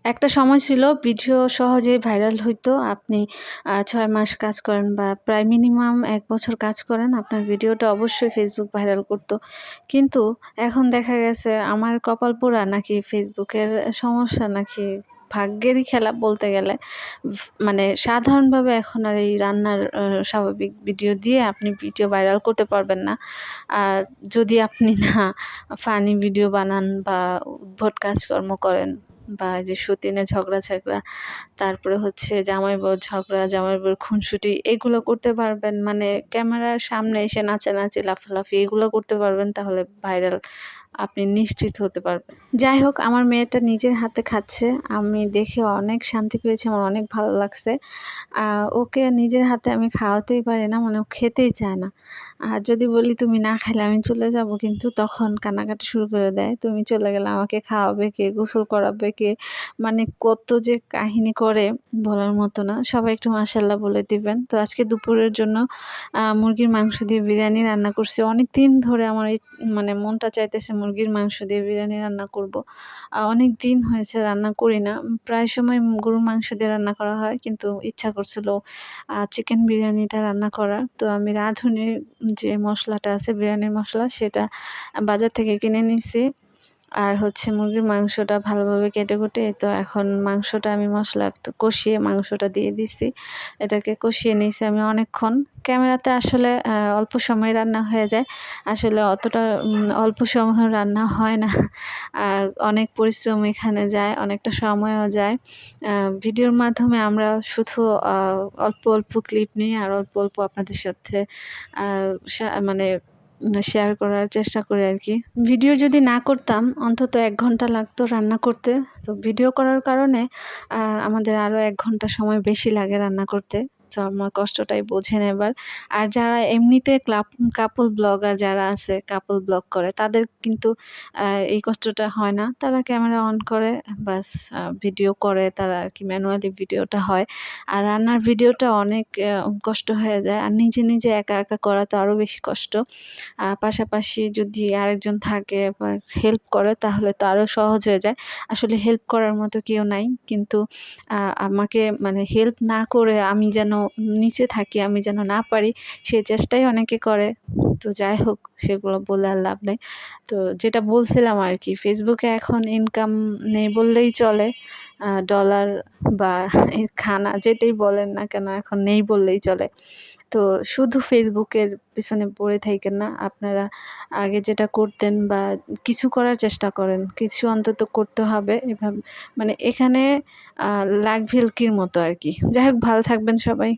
একটা সময় ছিল ভিডিও সহজেই ভাইরাল হইতো। আপনি ৬ মাস কাজ করেন বা প্রায় মিনিমাম ১ বছর কাজ করেন, আপনার ভিডিওটা অবশ্যই ফেসবুক ভাইরাল করত। কিন্তু এখন দেখা গেছে আমার কপাল পোড়া নাকি ফেসবুকের সমস্যা নাকি ভাগ্যেরই খেলা বলতে গেলে। মানে সাধারণভাবে এখন আর এই রান্নার স্বাভাবিক ভিডিও দিয়ে আপনি ভিডিও ভাইরাল করতে পারবেন না। আ যদি আপনি না ফানি ভিডিও বানান বা উদ্ভট কাজকর্ম করেন বা এই যে সতীনের ঝগড়া-ঝাগড়া, তারপরে হচ্ছে জামাই বউর ঝগড়া, জামাই বউর খুনসুটি এগুলো করতে পারবেন। মানে ক্যামেরার সামনে এসে নাচানাচি, লাফালাফি এগুলো করতে পারবেন, তাহলে ভাইরাল আপনি নিশ্চিত হতে পারবেন। যাই হোক, আমার মেয়েটা নিজের হাতে খাচ্ছে। আমি দেখে অনেক শান্তি পেয়েছি, আমার অনেক ভালো লাগছে। ওকে নিজের হাতে আমি খাওয়াতেই পারি না, মানে ও খেতেই চায় না। আর যদি বলি, "তুমি না খাইলে আমি চলে যাবো," কিন্তু তখন কান্নাকাটি শুরু করে দেয়। "তুমি চলে গেলে আমাকে খাওয়াবে কে? গোসল করাবে কে?" মানে কত যে কাহিনী করে বলার মতো না। সবাই একটু মাশাআল্লাহ বলে দিবেন। তো আজকে দুপুরের জন্য মুরগির মাংস দিয়ে বিরিয়ানি রান্না করছি। অনেকদিন ধরে আমার এই মানে মনটা চাইতেছে মুরগির মাংস দিয়ে বিরিয়ানি রান্না করব। অনেকদিন হয়েছে রান্না করি না। প্রায় সময় গরুর মাংস দিয়ে রান্না করা হয়। কিন্তু ইচ্ছা করছিল চিকেন বিরিয়ানিটা রান্না করার। তো আমি রাঁধুনি যে মসলাটা আছে বিরিয়ানির মসলা, সেটা বাজার থেকে কিনে নিছি। আর হচ্ছে মুরগির মাংসটা ভালোভাবে কেটে-কুটে, তো এখন মাংসটা আমি মসলা কষিয়ে মাংসটা দিয়ে দিছি। এটাকে কষিয়ে নিছি আমি অনেকক্ষণ। ক্যামেরাতে আসলে অল্প সময়ে রান্না হয়ে যায়। আসলে অতটা অল্প সময়ে রান্না হয় না। অনেক পরিশ্রম এখানে যায়, অনেকটা সময়ও যায়। আ ভিডিওর মাধ্যমে আমরা শুধু আ অল্প, অল্প ক্লিপ নিই আর অল্প, অল্প আপনাদের সাথে আ মানে শেয়ার করার চেষ্টা করি আরকি। ভিডিও যদি না করতাম অন্তত ১ ঘন্টা লাগতো রান্না করতে। তো ভিডিও করার কারণে আ আমাদের আরো ১ ঘন্টা সময় বেশি লাগে রান্না করতে। তো আমার কষ্টটাই বোঝেন এবার। আর যারা এমনিতে কাপল ব্লগার যারা আছে, কাপল ব্লগ করে, তাদের কিন্তু আ এই কষ্টটা হয় না। তারা ক্যামেরা অন করে বাস ভিডিও করে, তারা আরকি ম্যানুয়ালি ভিডিওটা হয়। আর রান্নার ভিডিওটা অনেক কষ্ট হয়ে যায়। আর নিজে, নিজে একা, একা করা তো আরো বেশি কষ্ট। পাশাপাশি যদি আরেকজন থাকে বা হেল্প করে, তাহলে তো আরো সহজ হয়ে যায়। আসলে হেল্প করার মতো কেউ নাই। কিন্তু আমাকে মানে হেল্প না করে আমি যেন নিচে থাকি, আমি যেন না পারি, সে চেষ্টাই অনেকে করে। তো যাই হোক, সেগুলো বলে আর লাভ নাই। তো যেটা বলছিলাম আরকি, ফেসবুকে এখন ইনকাম নেই বললেই চলে। ডলার বা খানা যেটাই বলেন না কেন, এখন নেই বললেই চলে। তো শুধু ফেসবুকের পিছনে পড়ে থাইকেন না। আপনারা আগে যেটা করতেন বা কিছু করার চেষ্টা করেন। কিছু অন্তত করতে হবে। মানে এখানে লাখ ভেলকির মতো আরকি। যাই হোক, ভালো থাকবেন সবাই।